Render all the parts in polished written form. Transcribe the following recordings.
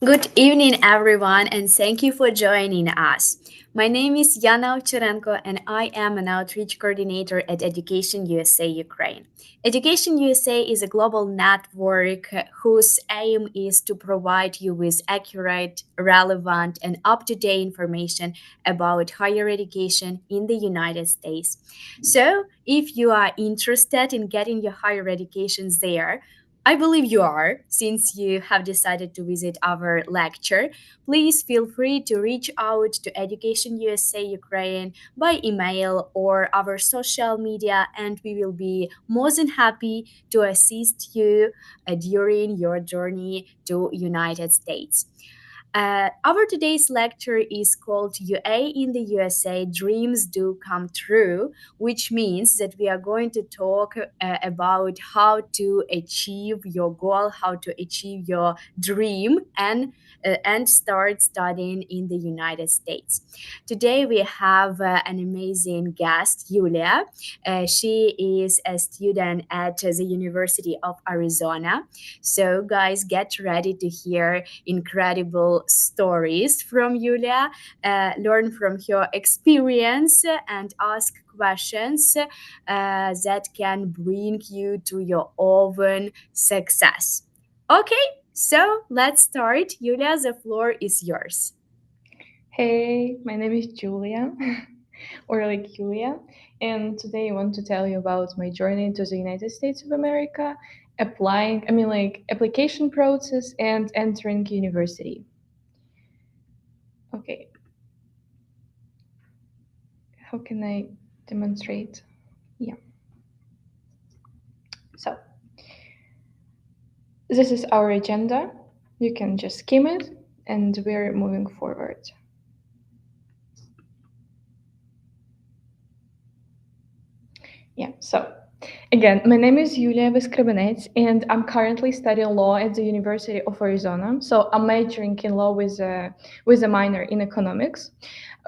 Good evening, everyone, and thank you for joining us. My name is Yana Ovcharenko, and I am an outreach coordinator at Education USA Ukraine. Education USA is a global network whose aim is to provide you with accurate, relevant, and up to date information about higher education in the United States. So, if you are interested in getting your higher educations there, I believe you are, since you have decided to visit our lecture. Please feel free to reach out to Education USA Ukraine by email or our social media, and we will be more than happy to assist you during your journey to United States. Our today's lecture is called UA in the USA Dreams Do Come True, which means that we are going to talk about how to achieve your goal, how to achieve your dream, and start studying in the United States. Today we have an amazing guest, Yulia. She is a student at the University of Arizona. So, guys, get ready to hear incredible stories from Yulia, learn from her experience, and ask questions that can bring you to your own success. Okay, so let's start. Yulia, the floor is yours. Hey, my name is Julia, or like Julia, and today I want to tell you about my journey to the United States of America, application process and entering university. Okay, how can I demonstrate? Yeah. So, this is our agenda. You can just skim it, and we're moving forward. Yeah, so again, my name is Yulia Veskrebenets, and I'm currently studying law at the University of Arizona. So I'm majoring in law with a minor in economics.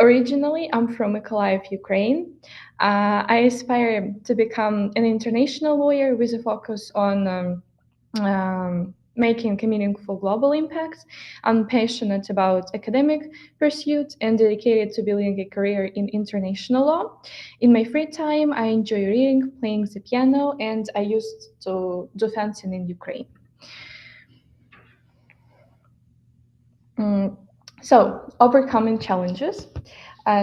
Originally, I'm from Mykolaiv, Ukraine. I aspire to become an international lawyer with a focus on making a meaningful global impact. I'm passionate about academic pursuit and dedicated to building a career in international law. In my free time, I enjoy reading, playing the piano, and I used to do fencing in Ukraine. Mm, So, overcoming challenges.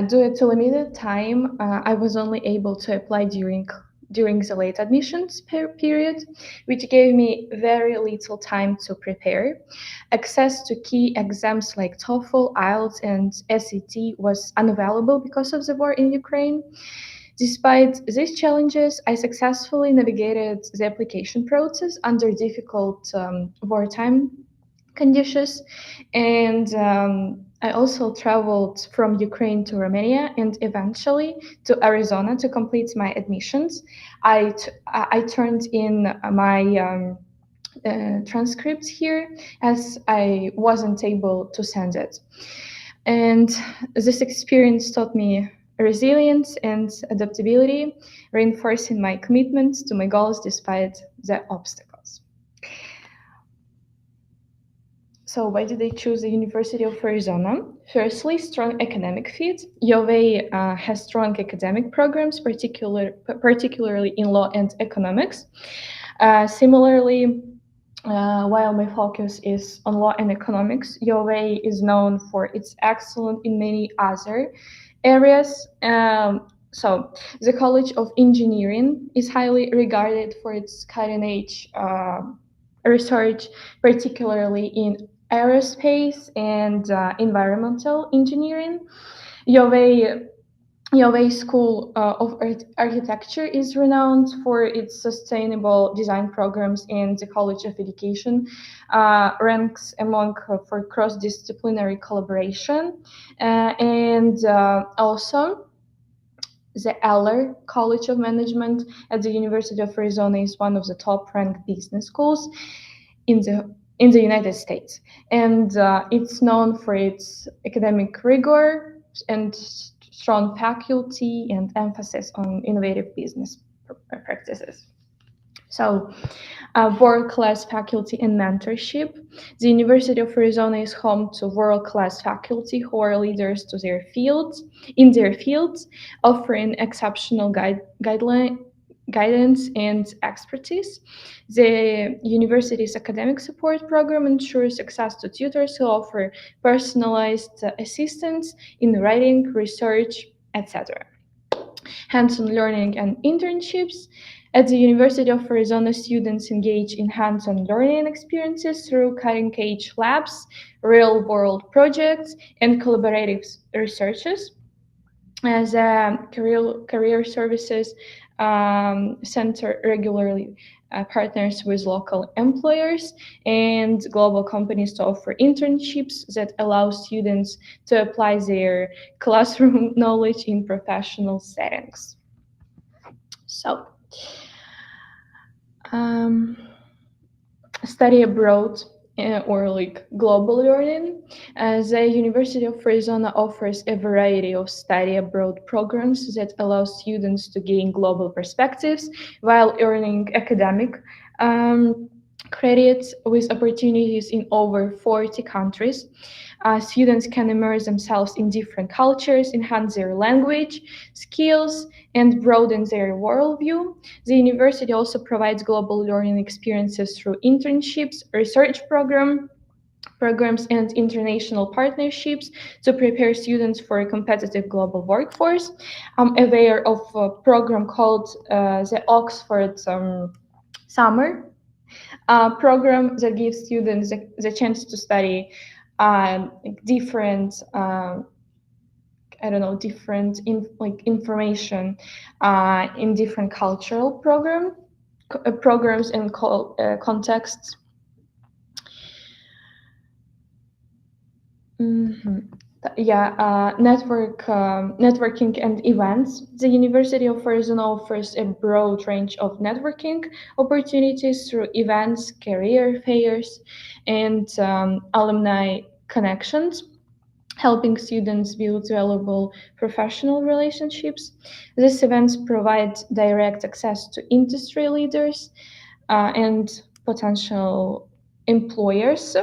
Due to limited time, I was only able to apply during the late admissions period, which gave me very little time to prepare. Access to key exams like TOEFL, IELTS, and SAT was unavailable because of the war in Ukraine. Despite these challenges, I successfully navigated the application process under difficult wartime conditions. And I also traveled from Ukraine to Romania and eventually to Arizona to complete my admissions. I turned in my transcripts here as I wasn't able to send it. And this experience taught me resilience and adaptability, reinforcing my commitment to my goals despite the obstacles. So why did I choose the University of Arizona? Firstly, strong academic fit. UVA has strong academic programs, particularly in law and economics. Similarly, while my focus is on law and economics, UVA is known for its excellence in many other areas. So, the College of Engineering is highly regarded for its cutting edge research, particularly in aerospace and environmental engineering. UVA School of Architecture is renowned for its sustainable design programs, and the College of Education ranks among for cross-disciplinary collaboration. And also, the Eller College of Management at the University of Arizona is one of the top-ranked business schools in the United States, and it's known for its academic rigor and strong faculty and emphasis on innovative business practices. So, world-class faculty and mentorship. The University of Arizona is home to world-class faculty who are leaders to their fields, in their fields, offering exceptional guidance and expertise. The university's academic support program ensures access to tutors who offer personalized assistance in writing, research, etc. Hands-on learning and internships. At the University of Arizona, students engage in hands-on learning experiences through cutting-edge labs, real-world projects, and collaborative researches. As a career services center regularly partners with local employers and global companies to offer internships that allow students to apply their classroom knowledge in professional settings. So, study abroad or like global learning. The University of Arizona offers a variety of study abroad programs that allow students to gain global perspectives while earning academic credits with opportunities in over 40 countries. Students can immerse themselves in different cultures, enhance their language skills, and broaden their worldview. The university also provides global learning experiences through internships, research programs, and international partnerships to prepare students for a competitive global workforce. I'm aware of a program called the Oxford Summer program that gives students the chance to study different different information in different cultural programs and contexts. Networking and events. The University of Arizona offers a broad range of networking opportunities through events, career fairs, and alumni connections, helping students build valuable professional relationships. These events provide direct access to industry leaders and potential employers.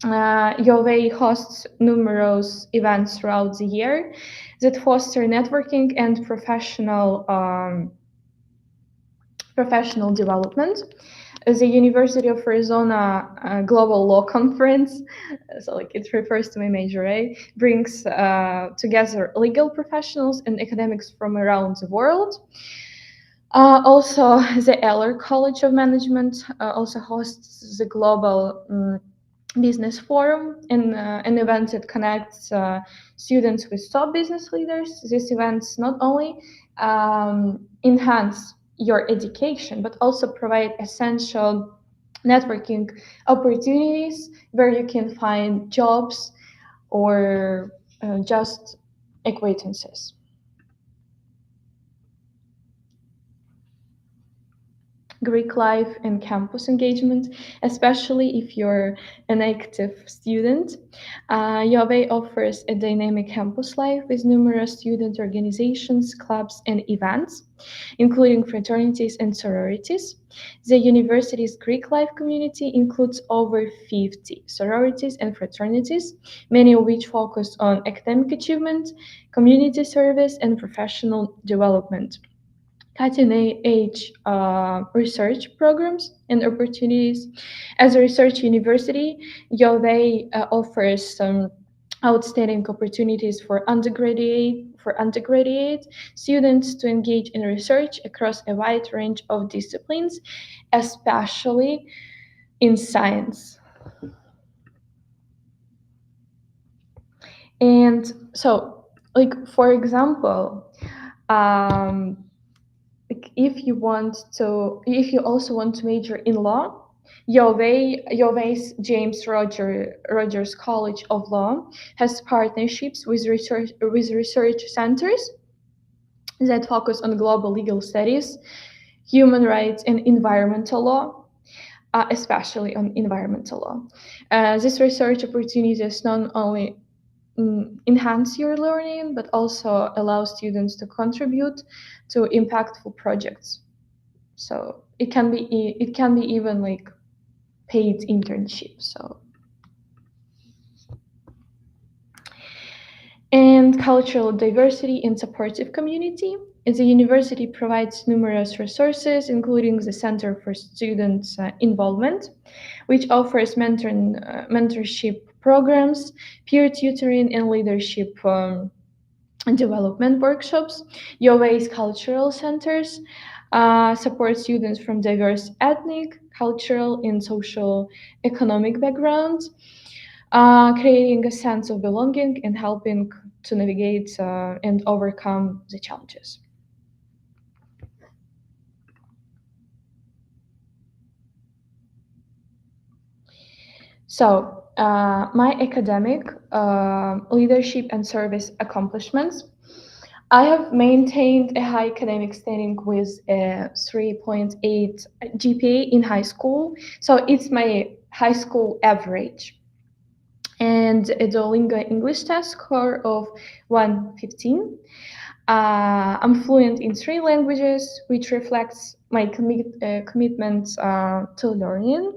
UOA hosts numerous events throughout the year that foster networking and professional development. The University of Arizona Global Law Conference, so it refers to my major, right, brings together legal professionals and academics from around the world. Also, the Eller College of Management also hosts the Global Business Forum, an event that connects students with top business leaders. These events not only enhance your education, but also provide essential networking opportunities where you can find jobs or just acquaintances. Greek life and campus engagement, especially if you're an active student. UOA offers a dynamic campus life with numerous student organizations, clubs, and events, including fraternities and sororities. The university's Greek life community includes over 50 sororities and fraternities, many of which focus on academic achievement, community service, and professional development. Cutting-edge research programs and opportunities. As a research university, UOA offers some outstanding opportunities for undergraduate students to engage in research across a wide range of disciplines, especially in science. And so, for example, if you also want to major in law, UOA's James Rogers College of Law has partnerships with research centers that focus on global legal studies, human rights, and environmental law, especially on environmental law. These research opportunities not only enhance your learning, but also allow students to contribute to impactful projects. So it can be even like paid internship. So, and cultural diversity and supportive community. The university provides numerous resources, including the Center for Student Involvement, which offers mentorship programs, peer tutoring, and leadership and development workshops. UOA's cultural centers support students from diverse ethnic, cultural, and social economic backgrounds, creating a sense of belonging and helping to navigate and overcome the challenges. So, my academic, leadership, and service accomplishments. I have maintained a high academic standing with a 3.8 GPA in high school. So it's my high school average. And a Duolingo English test score of 115. I'm fluent in 3 languages, which reflects my commitment to learning.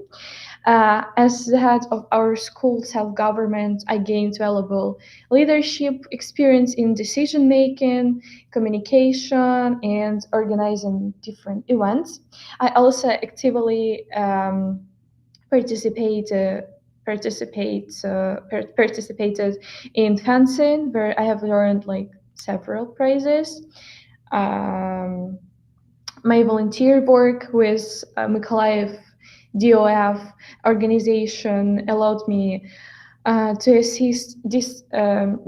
As the head of our school self-government, I gained valuable leadership experience in decision making, communication, and organizing different events. I also actively participated in fencing, where I have learned like several prizes. My volunteer work with Mykolaiv DOF organization allowed me to assist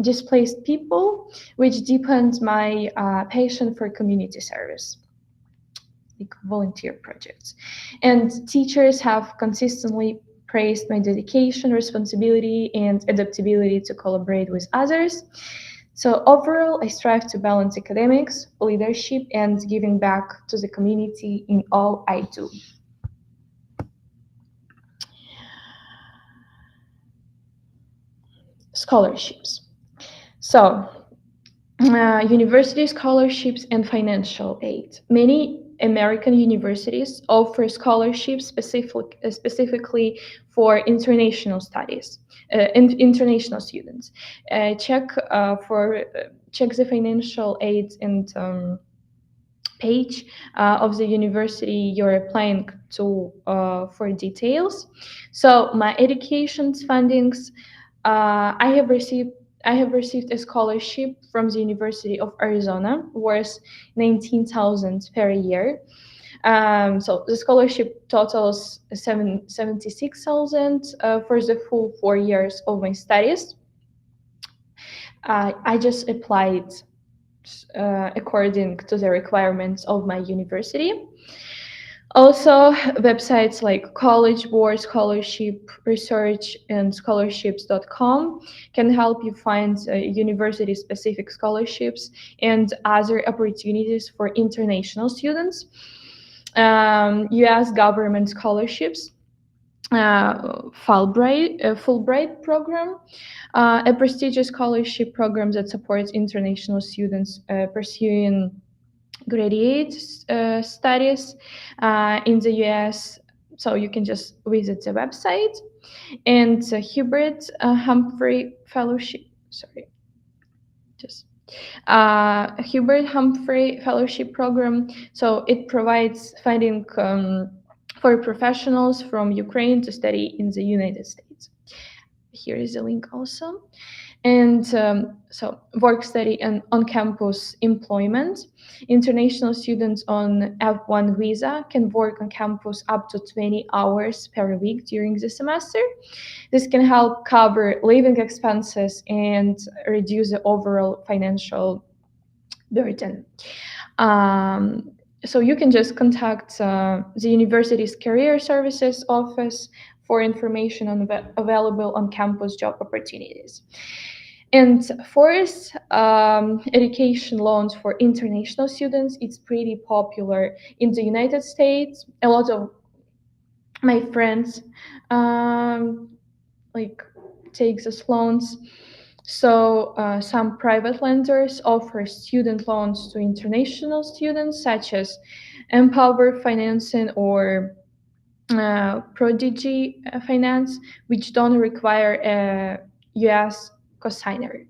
displaced people, which deepened my passion for community service, like volunteer projects. And teachers have consistently praised my dedication, responsibility, and adaptability to collaborate with others. So overall, I strive to balance academics, leadership, and giving back to the community in all I do. Scholarships. So, university scholarships and financial aid. Many American universities offer scholarships specifically for international studies and international students. Check the financial aid and page of the university you're applying to for details. So my education's fundings, I have received a scholarship from the University of Arizona worth 19,000 per year. So the scholarship totals 76,000 for the full 4 years of my studies. I just applied according to the requirements of my university. Also, websites like College Board Scholarship Research and scholarships.com can help you find university-specific scholarships and other opportunities for international students. U.S. government scholarships, Fulbright program, a prestigious scholarship program that supports international students pursuing graduate studies in the US. So you can just visit the website. And the Hubert Humphrey Fellowship, Hubert Humphrey Fellowship Program. So it provides funding for professionals from Ukraine to study in the United States. Here is the link also. And so work study and on-campus employment. International students on F1 visa can work on campus up to 20 hours per week during the semester. This can help cover living expenses and reduce the overall financial burden. So you can just contact the university's career services office for information on available on-campus job opportunities. And fourth, education loans for international students. It's pretty popular in the United States. A lot of my friends like take these loans. So some private lenders offer student loans to international students, such as Empower Financing or Prodigy Finance, which don't require a US cosigner.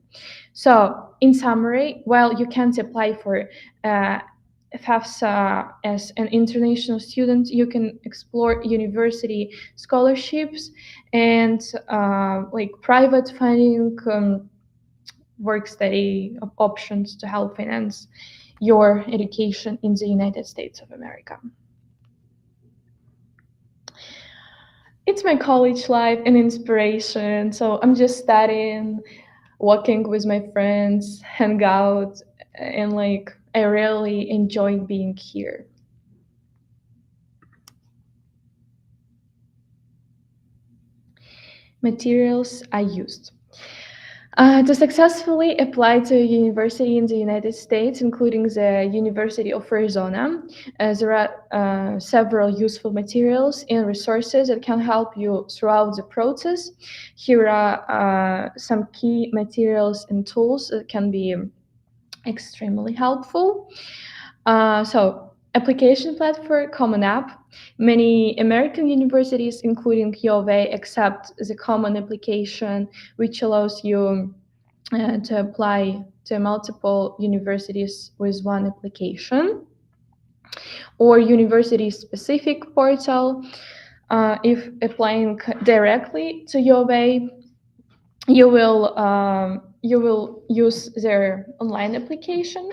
So, in summary, while you can't apply for FAFSA as an international student, you can explore university scholarships and like private funding, work study options to help finance your education in the United States of America. It's my college life and inspiration. So I'm just studying, walking with my friends, hang out, and like I really enjoy being here. Materials I used. To successfully apply to a university in the United States, including the University of Arizona, there are several useful materials and resources that can help you throughout the process. Here are some key materials and tools that can be extremely helpful. So, application platform, Common App. Many American universities, including U of A, accept the Common application, which allows you to apply to multiple universities with one application, or university-specific portal. If applying directly to U of A, you will use their online application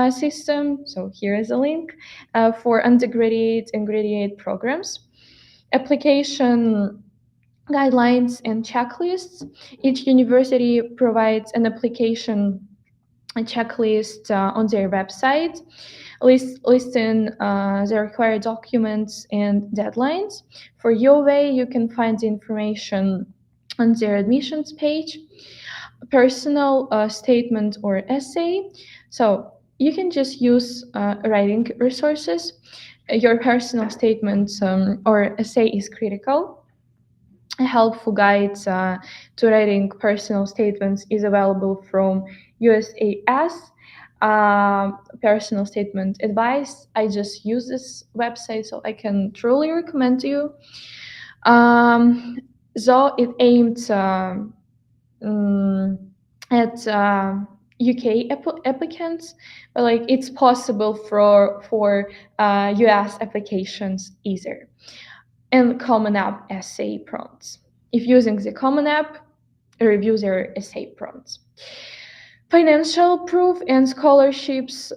system. So here is a link for undergraduate and graduate programs. Application guidelines and checklists. Each university provides an application checklist on their website, listing the required documents and deadlines. For U of A, you can find the information on their admissions page. Personal statement or essay. So you can just use writing resources. Your personal statement or essay is critical. A helpful guide to writing personal statements is available from USAS. Personal statement advice. I just use this website, so I can truly recommend to you. Though it aimed at UK applicants, but like it's possible for US applications either. And Common App essay prompts. If using the Common App, review their essay prompts. Financial proof and scholarships.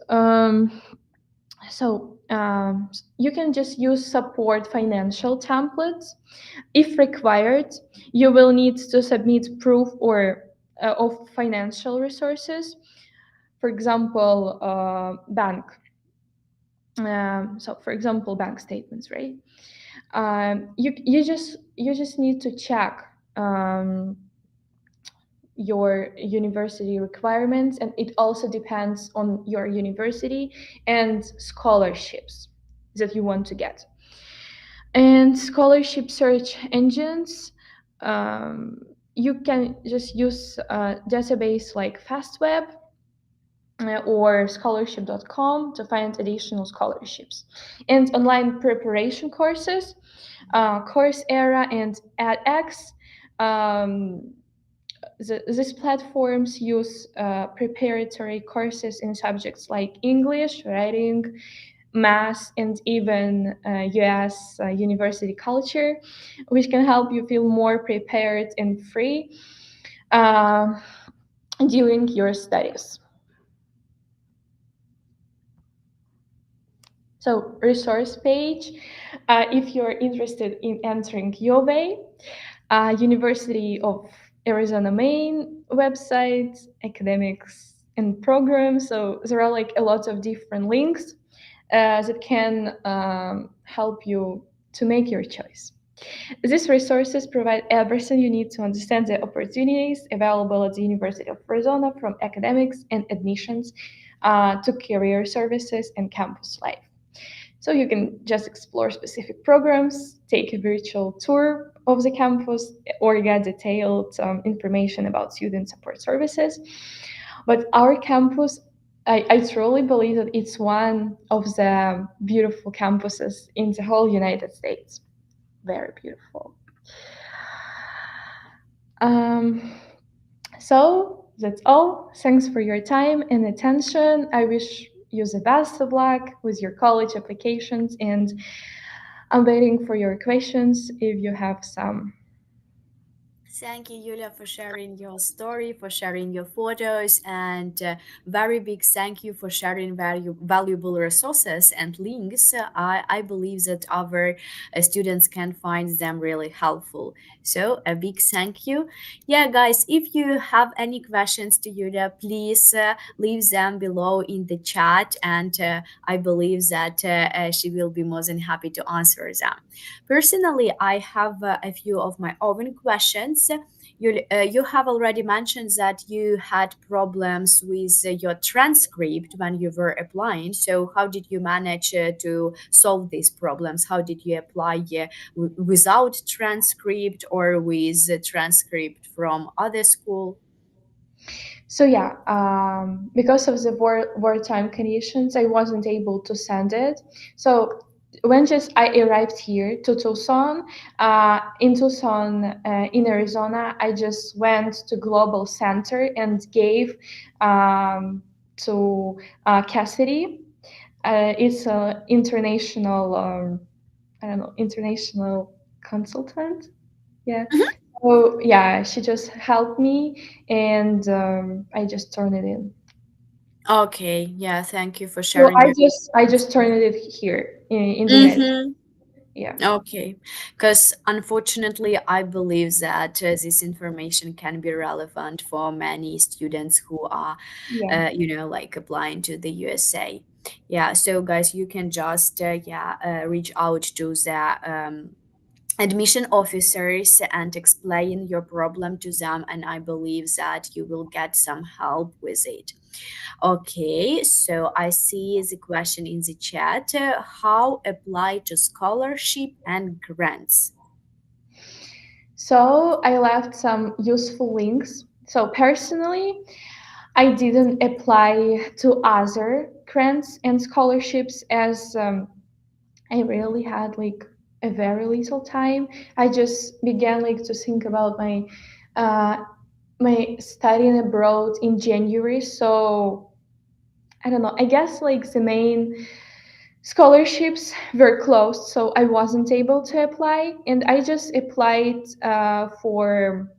You can just use support financial templates. If required, you will need to submit proof or of financial resources. For example, bank. For example, bank statements, right? You just need to check your university requirements, and it also depends on your university and scholarships that you want to get. And scholarship search engines, you can just use a database like FastWeb or scholarship.com to find additional scholarships. And online preparation courses, Coursera and edX. These platforms use preparatory courses in subjects like English, writing, math, and even US university culture, which can help you feel more prepared and free during your studies. So, resource page, if you're interested in entering U of A, University of Arizona main website, academics and programs. So there are like a lot of different links that can help you to make your choice. These resources provide everything you need to understand the opportunities available at the University of Arizona, from academics and admissions to career services and campus life. So you can just explore specific programs, take a virtual tour of the campus, or get detailed information about student support services. But our campus, I truly believe that it's one of the beautiful campuses in the whole United States. Very beautiful. Um, so that's all. Thanks for your time and attention. I wish you the best of luck with your college applications, and I'm waiting for your questions if you have some. Thank you, Yulia, for sharing your story, for sharing your photos, and very big thank you for sharing valuable resources and links. I believe that our students can find them really helpful. So, a big thank you. Yeah, guys, if you have any questions to Yulia, please leave them below in the chat, and I believe that she will be more than happy to answer them. Personally, I have a few of my own questions. You have already mentioned that you had problems with your transcript when you were applying. So, how did you manage to solve these problems? How did you apply without transcript or with a transcript from other school? So yeah, because of the wartime conditions, I wasn't able to send it. So when just I arrived here to Tucson, in Tucson, in Arizona, I just went to Global Center and gave to Cassidy. It's an international, I don't know, international consultant. Yeah. So yeah, she just helped me, and I just turned it in. Okay, yeah, thank you for So sharing your I just turned it here in the United States. Mm-hmm. Yeah. Okay, because unfortunately, I believe that this information can be relevant for many students who are, Yeah. like applying to the USA. Yeah, so guys, you can just, reach out to the admission officers and explain your problem to them, and I believe that you will get some help with it. Okay, so I see the question in the chat. How apply to scholarship and grants? So I left some useful links. So personally, I didn't apply to other grants and scholarships as I really had like a very little time. I just began like to think about uh, my studying abroad in January. So I don't know. I guess like the main scholarships were closed, so I wasn't able to apply, and I just applied for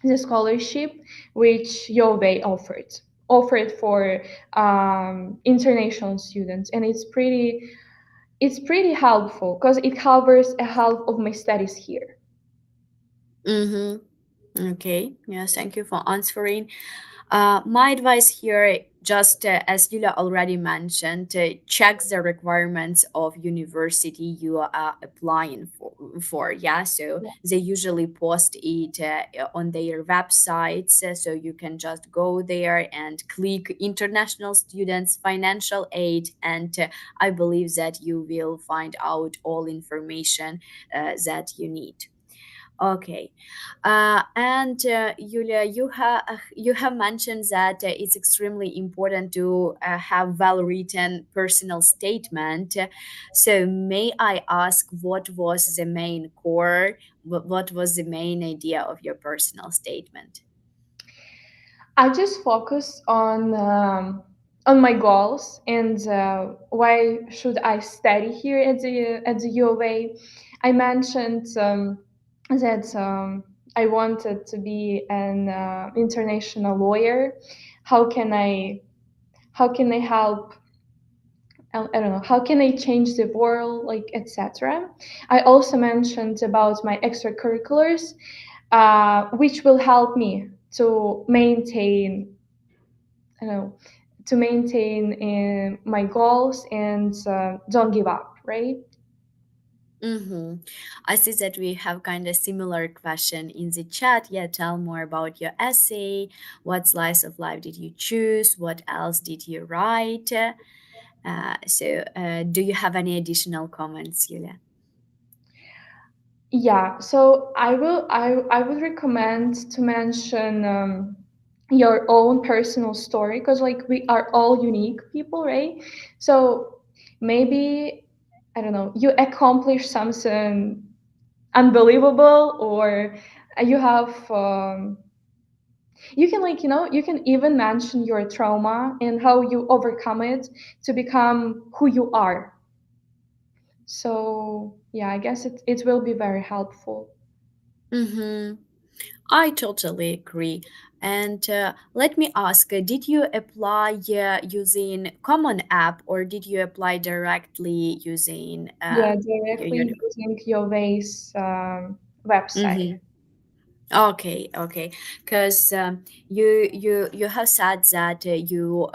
the scholarship which UOA offered for international students, and it's pretty helpful because it covers a half of my studies here. Mm-hmm. Okay, yeah, thank you for answering. My advice here, just as Yulia already mentioned, check the requirements of university you are applying for. Yeah, so Yeah. they usually post it on their websites, so you can just go there and click international students financial aid, and I believe that you will find out all information that you need. Okay, and Yulia, you have mentioned that it's extremely important to have well-written personal statement. So, may I ask what was the main core? What was the main idea of your personal statement? I just focus on my goals and why should I study here at the U of A. I mentioned that I wanted to be an international lawyer. How can I how can I help? I don't know. How can I change the world, like etc. I also mentioned about my extracurriculars, which will help me to maintain I know, to maintain my goals and don't give up, right? Mm-hmm. I see that we have kind of similar question in the chat. Yeah, tell more about your essay. What slice of life did you choose? What else did you write? Do you have any additional comments, Yulia? Yeah, so I would recommend to mention your own personal story, because like we are all unique people, right? So maybe, I don't know, you accomplish something unbelievable, or you have you can, like, you can even mention your trauma and how you overcome it to become who you are. So yeah, I guess it will be very helpful. Mm-hmm. I totally agree. And let me ask, did you apply using common app or did you apply directly using Yeah, your directly university? using your Waze website. Okay, okay. Because you have said that you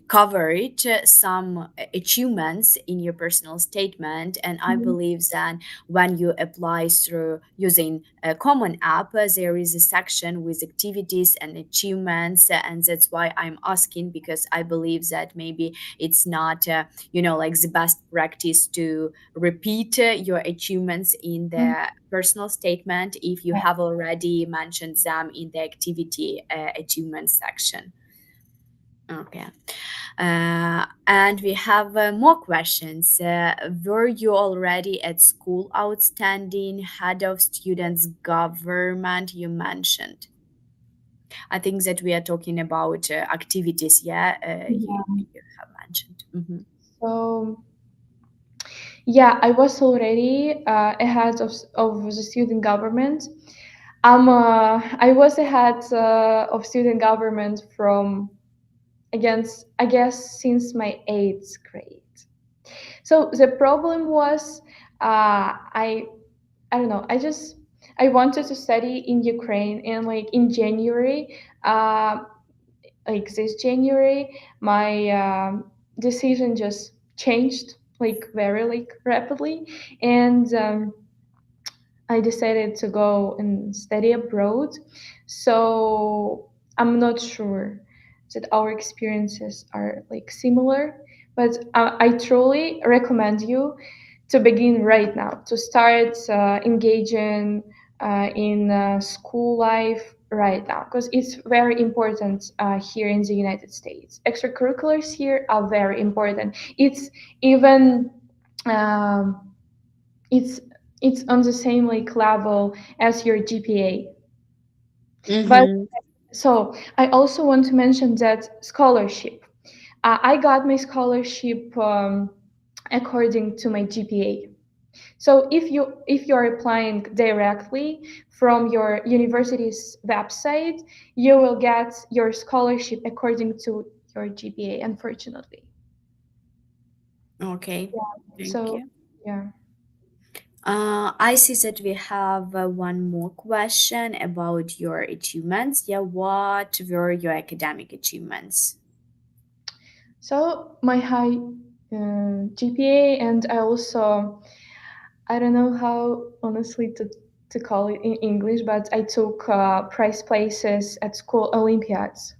covered some achievements in your personal statement, and I Mhm. believe that when you apply through using a common app, there is a section with activities and achievements, and that's why I'm asking because I believe that maybe it's not like the best practice to repeat your achievements in Mhm. the personal statement if you have already mentioned them in the activity achievement section. Okay. And we have more questions. Were you already at school outstanding head of students government you mentioned? I think that we are talking about activities, yeah, Yeah. you have mentioned. Mhm. So yeah, I was already ahead of the student government. I was ahead of student government from, against, I guess, since my eighth grade. So the problem was, I don't know. I wanted to study in Ukraine, and like in January, like this January, my decision just changed like very like rapidly, and I decided to go and study abroad. So I'm not sure that our experiences are like similar, but I truly recommend you to begin right now, to start engaging in school life right now, because it's very important here in the United States. Extracurriculars here are very important. It's even um, it's it's on the same like level as your GPA. But Mm-hmm. so I also want to mention that scholarship. I got my scholarship according to my GPA. So if you're applying directly from your university's website, you will get your scholarship according to your GPA, unfortunately. Okay, Yeah. thank So you. yeah. I see that we have one more question about your achievements. Yeah, what were your academic achievements? So my high GPA, and I also, I don't know how honestly to call it in English, but I took prize places at school Olympiads.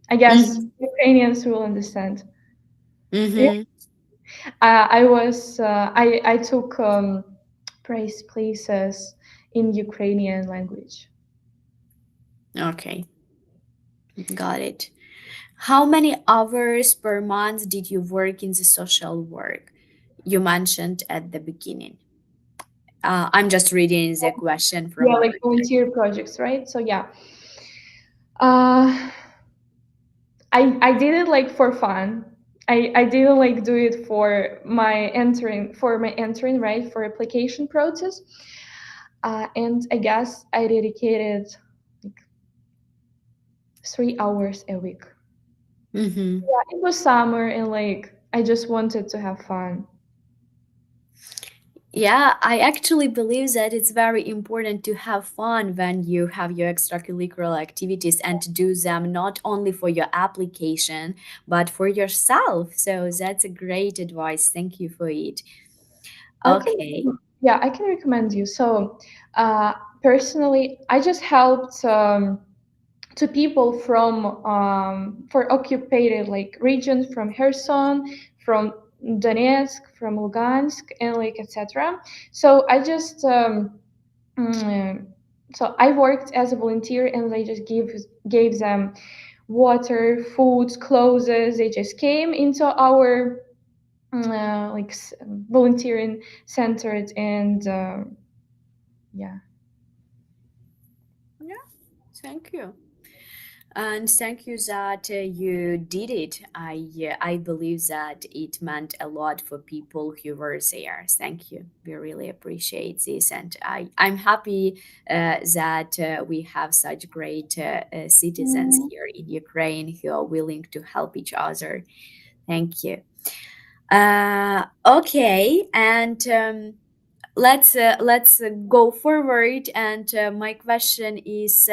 I guess Mm-hmm. Ukrainians will understand. Yeah. Mm-hmm. I took prize places in Ukrainian language. Okay, got it. How many hours per month did you work in the social work? You mentioned at the beginning. I'm just reading the question from Yeah, the like website. volunteer projects, right? So yeah, uh, I did it like for fun. I didn't like do it for my entering, right, for application process. And I guess I dedicated like 3 hours a week. Mm-hmm. Yeah, it was summer, and like I just wanted to have fun. Yeah, I actually believe that it's very important to have fun when you have your extracurricular activities and to do them not only for your application, but for yourself. So that's a great advice. Thank you for it. I can, Okay. yeah, I can recommend you. So, uh, personally, I just helped to people from for occupied like regions from Kherson, from Donetsk, from Lugansk, and like etc. So I just so I worked as a volunteer, and I just gave them water, food, clothes. They just came into our volunteering centered, and yeah. Yeah, thank you. And thank you that you did it. I believe that it meant a lot for people who were there. Thank you. We really appreciate this, and I'm happy that we have such great citizens here in Ukraine who are willing to help each other. Thank you. Okay, and let's go forward. And my question is,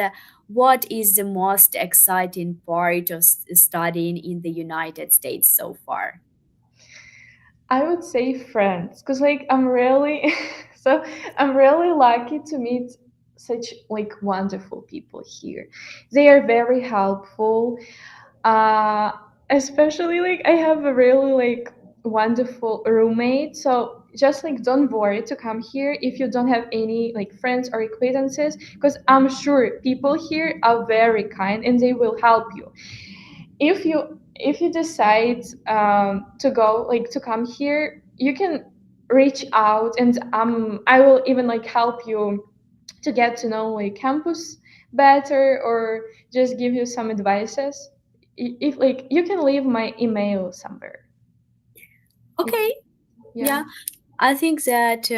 what is the most exciting part of studying in the United States so far? I would say friends, because like I'm really so I'm really lucky to meet such like wonderful people here. They are very helpful. Uh, Especially like I have a really like wonderful roommate. So just like don't worry to come here if you don't have any like friends or acquaintances, because I'm sure people here are very kind and they will help you. If you decide to go like to come here, you can reach out, and I will even like help you to get to know like campus better, or just give you some advices. If like you can leave my email somewhere. If, Okay, yeah. yeah, I think that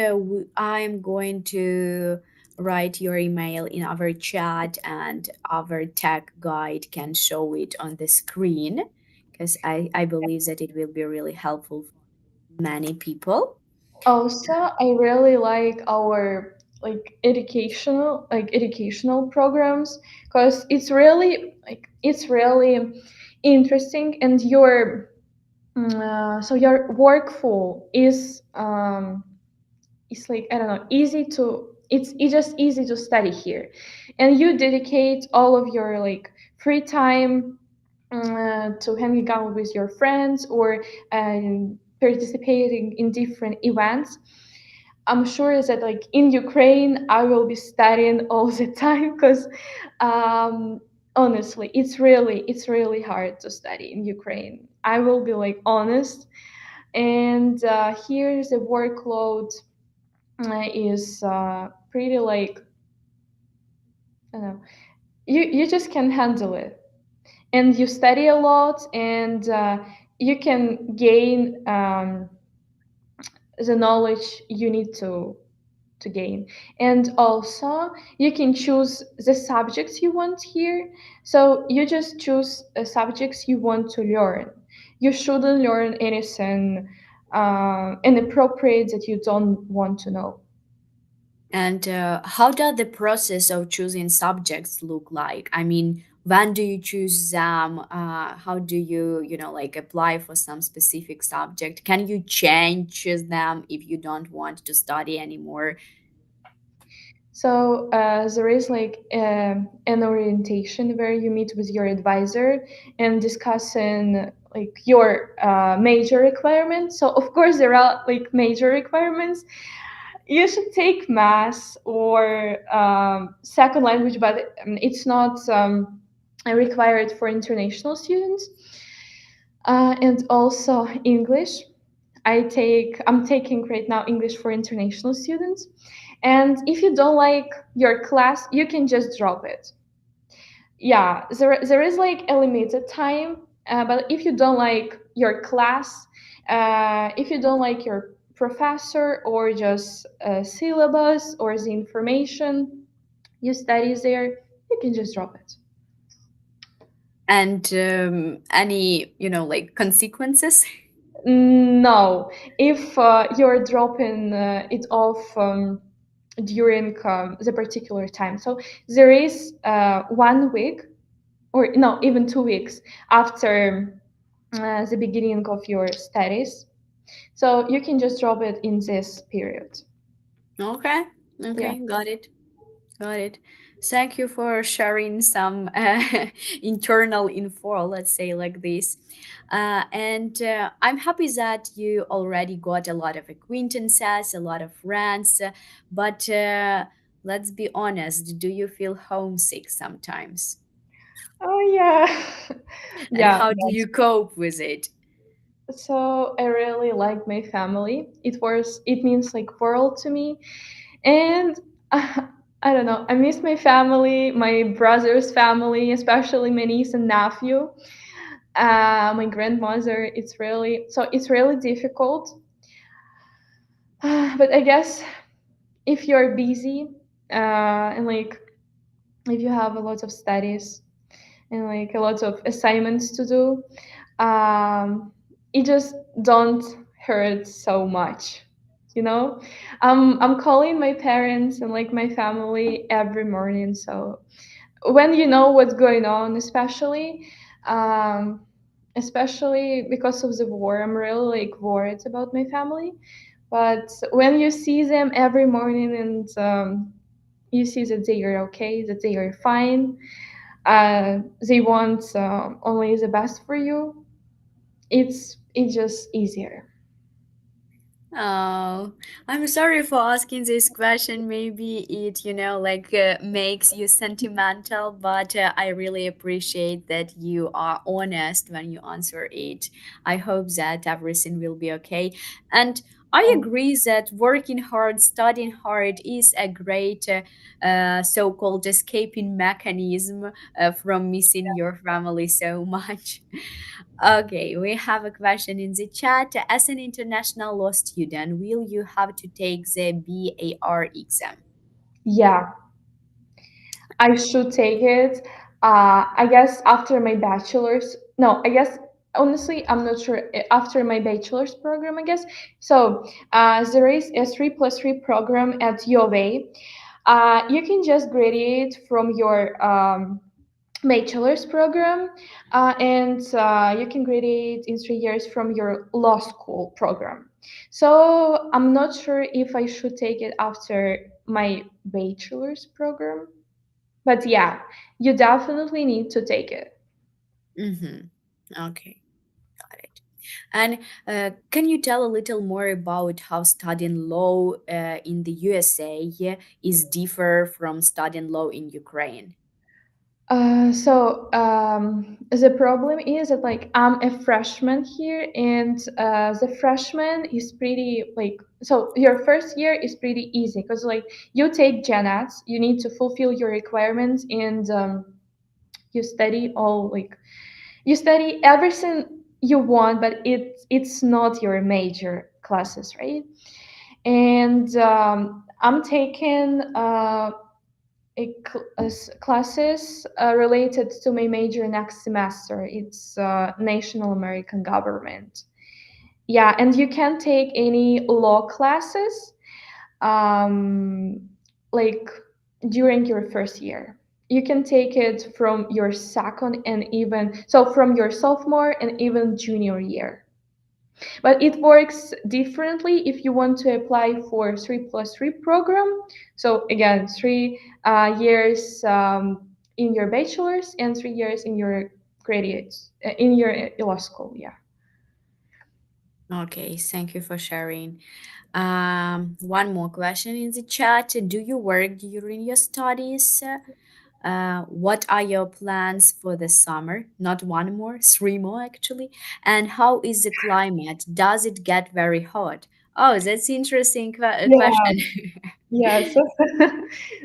I'm going to write your email in our chat, and our tech guide can show it on the screen, because I believe that it will be really helpful for many people. Also, I really like our like educational programs, because it's really interesting, and your workflow is like I don't know, easy to it's just easy to study here, and you dedicate all of your like free time to hanging out with your friends, or participating in different events. I'm sure that like in Ukraine, I will be studying all the time, because honestly, it's really hard to study in Ukraine. I will be like honest, and here the workload is pretty like I don't know. You just can handle it, and you study a lot, and you can gain the knowledge you need to gain. And also you can choose the subjects you want here, so you just choose subjects you want to learn. You shouldn't learn anything inappropriate that you don't want to know. And how does the process of choosing subjects look like? I mean, when do you choose them? How do you like apply for some specific subject? Can you change them if you don't want to study anymore? So there is like an orientation where you meet with your advisor and discussing like your major requirements. So of course there are like major requirements. You should take math or second language, but it's not required for international students. And also English. I'm taking right now English for international students. And if you don't like your class, you can just drop it. Yeah, there is like a limited time, but if you don't like your class, if you don't like your professor, or just syllabus or the information you study there, you can just drop it. And any like consequences? No, if you're dropping it off during the particular time. So there is 1 week, or no, even 2 weeks after the beginning of your studies. So you can just drop it in this period. Okay, Yeah. okay, got it. Got it. Thank you for sharing some internal info, let's say like this. And I'm happy that you already got a lot of acquaintances, a lot of friends, but let's be honest, do you feel homesick sometimes? Oh yeah. And Yeah. how do you cope with it? So I really like my family. It means like world to me. And I don't know, I miss my family, my brother's family, especially my niece and nephew. My grandmother. It's really difficult. But I guess if you're busy, and like if you have a lot of studies and like a lot of assignments to do, it just don't hurt so much. You know, I'm calling my parents and like my family every morning. So when you know what's going on, um, especially because of the war, I'm really like worried about my family. But when you see them every morning and you see that they are okay, that they are fine, they want only the best for you, it's just easier. Oh, I'm sorry for asking this question. Maybe it, makes you sentimental, but I really appreciate that you are honest when you answer it. I hope that everything will be okay. And I Oh, agree that working hard, studying hard is a great so-called escaping mechanism from missing your family so much. Okay, we have a question in the chat. As an international law student, will you have to take the BAR exam? yeah, I should take it. I guess after my bachelor's. No, I guess honestly, I'm not sure. After my bachelor's program, I guess. So there is a 3+3 program at U of A. You can just graduate from your bachelor's program, and you can graduate in 3 years from your law school program. So I'm not sure if I should take it after my bachelor's program, but yeah, you definitely need to take it. Mm-hmm. Okay, got it. And can you tell a little more about how studying law in the USA is differ from studying law in Ukraine? The problem is that like I'm a freshman here, and the freshman is pretty like so your first year is pretty easy because like you take gen eds, you need to fulfill your requirements, and you study all like you study everything you want, but it's not your major classes, right? And I'm taking classes related to my major next semester. It's national American government. Yeah, and you can take any law classes um, like during your first year. You can take it from your second and even so from your sophomore and even junior year. But it works differently if you want to apply for 3+3 program. So again, 3 years in your bachelor's and 3 years in your graduates in your law school. Yeah. Okay, thank you for sharing. One more question in the chat. Do you work during your studies? What are your plans for the summer? Not one more, three more actually. And how is the climate? Does it get very hot? Oh, that's interesting Yeah. question. Yeah.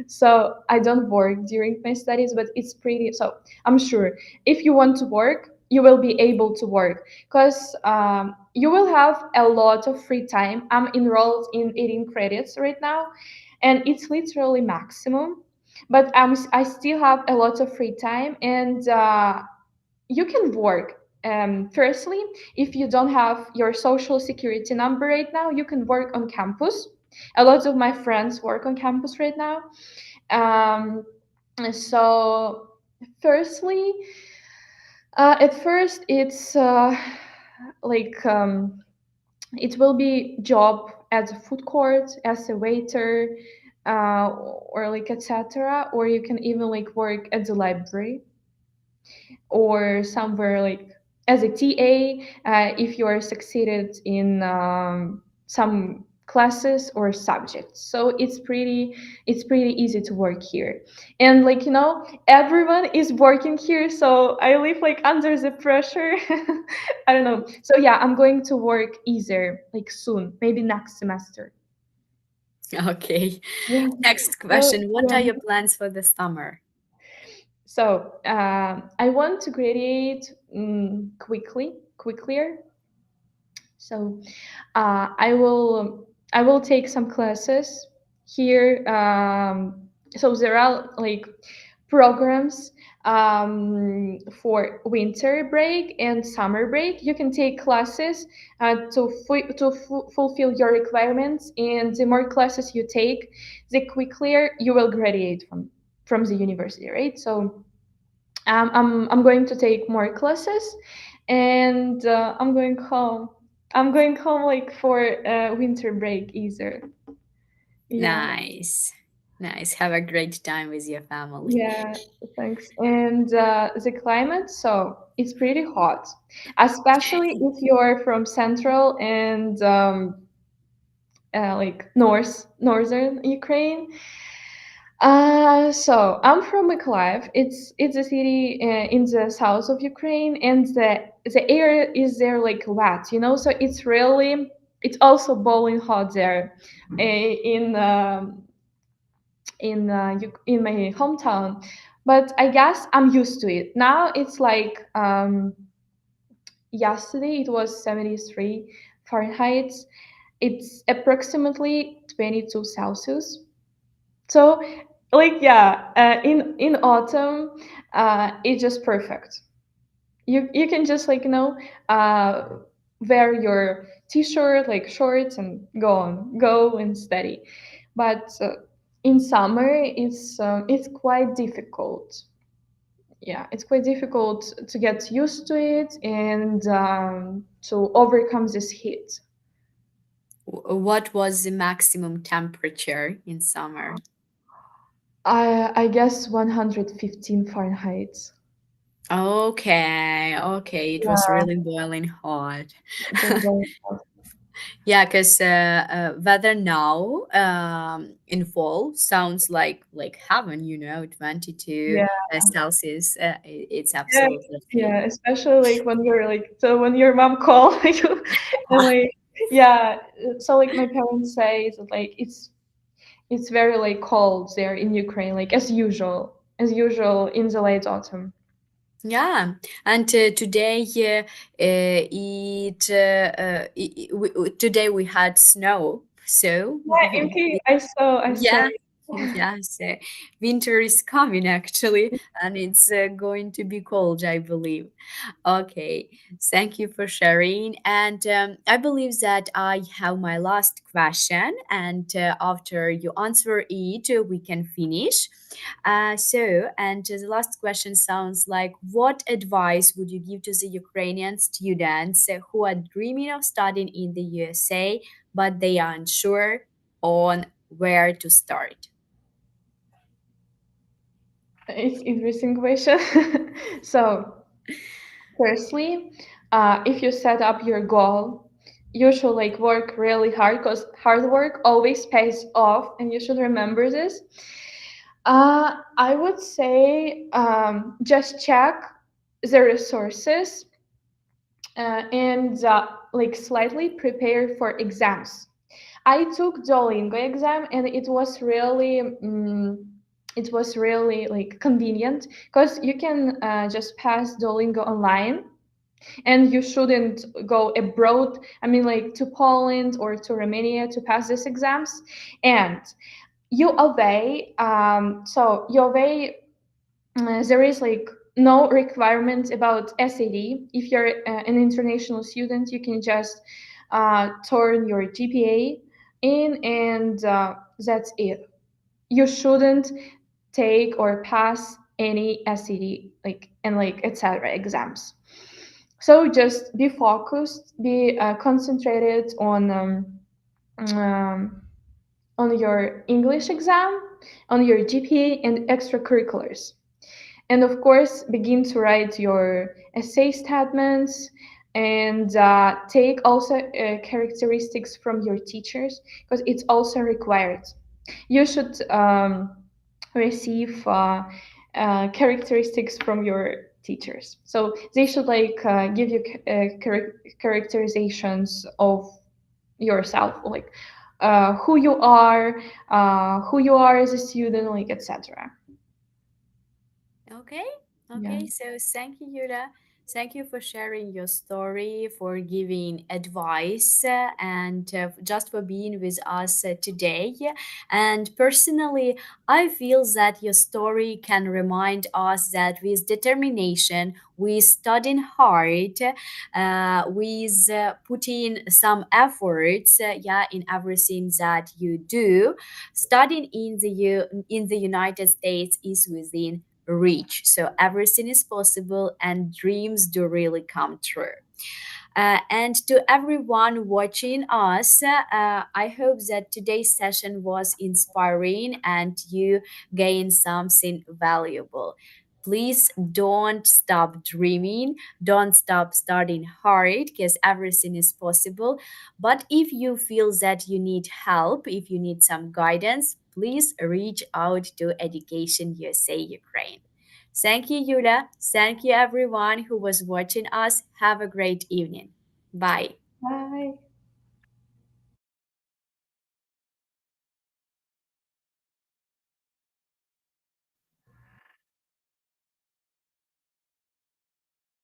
So I don't work during my studies, but it's pretty. So I'm sure if you want to work, you will be able to work because you will have a lot of free time. I'm enrolled in 18 credits right now, and it's literally maximum. But I still have a lot of free time, and you can work. Firstly, if you don't have your social security number right now, you can work on campus. A lot of my friends work on campus right now. Um, so, firstly, at first, it's like it will be job at a food court as a waiter, or like etc. Or you can even like work at the library or somewhere like as a TA if you are succeeded in some classes or subjects. So it's pretty easy to work here. And like everyone is working here, so I live like under the pressure. I don't know. So yeah, I'm going to work easier like soon, maybe next semester. Okay. Yeah. Next So question. What yeah. are your plans for the summer? So I want to graduate quicker. So I will take some classes here. So there are like programs for winter break and summer break. You can take classes to fulfill your requirements, and the more classes you take, the quicker you will graduate from the university, right? So I'm going to take more classes, and I'm going home. I'm going home like for winter break either. Yeah, Nice. Nice. Have a great time with your family. yeah. Thanks. And the climate, so it's pretty hot, especially Okay. if you're from central and like northern Ukraine. So I'm from Mykolaiv. It's a city in the south of Ukraine, and the air is there like wet, So it's also boiling hot there, in my hometown. But I guess I'm used to it now. It's like yesterday it was 73 Fahrenheit. It's approximately 22 Celsius. So, like, yeah, in autumn, it's just perfect. You can just like wear your t-shirt, like shorts, and go and study. But in summer, it's quite difficult. Yeah, it's quite difficult to get used to it and to overcome this heat. What was the maximum temperature in summer? I guess 115 Fahrenheit. Okay, okay, it was Yeah, really boiling hot. it was very hot. Yeah, because weather now in fall sounds like heaven, 22 Yeah. Celsius. It's Yeah, absolutely okay. yeah, especially like when you're like so when your mom call you and like yeah, so like my parents say that like it's very like cold there in Ukraine, like as usual in the late autumn. Yeah, and today today we had snow, so Yeah, okay, I saw yeah, yes, winter is coming actually, and it's going to be cold, I believe. Okay, thank you for sharing. And I believe that I have my last question, and after you answer it, we can finish. And the last question sounds like, what advice would you give to the Ukrainian students who are dreaming of studying in the USA, but they are unsure on where to start? it's interesting question. So firstly, if you set up your goal, you should like work really hard because hard work always pays off, and you should remember this. I would say just check the resources and like slightly prepare for exams. I took Duolingo exam, and it was really like convenient because you can just pass Duolingo online, and you shouldn't go abroad. I mean, like to Poland or to Romania to pass these exams. And UOA, there is like no requirement about SAD. If you're an international student, you can just turn your GPA in, and that's it. You shouldn't take or pass any SAD like etc. exams. So just be focused, be concentrated on um, on your English exam, on your GPA, and extracurriculars. And of course, begin to write your essay statements and take also characteristics from your teachers because it's also required. You should receive characteristics from your teachers. So they should give you characterizations of yourself, like who you are as a student, like etc. Okay, Yeah. okay. So thank you, Yulia. Thank you for sharing your story, for giving advice, and just for being with us today. And personally, I feel that your story can remind us that with determination, with studying hard, with putting some efforts, yeah, in everything that you do, studying in in the United States is within reach. So everything is possible and dreams do really come true. And to everyone watching us, I hope that today's session was inspiring and you gained something valuable. Please don't stop dreaming, don't stop studying hard because everything is possible. But if you feel that you need help, if you need some guidance, please reach out to Education USA Ukraine. Thank you, Yulia. Thank you, everyone who was watching us. Have a great evening. Bye. Bye.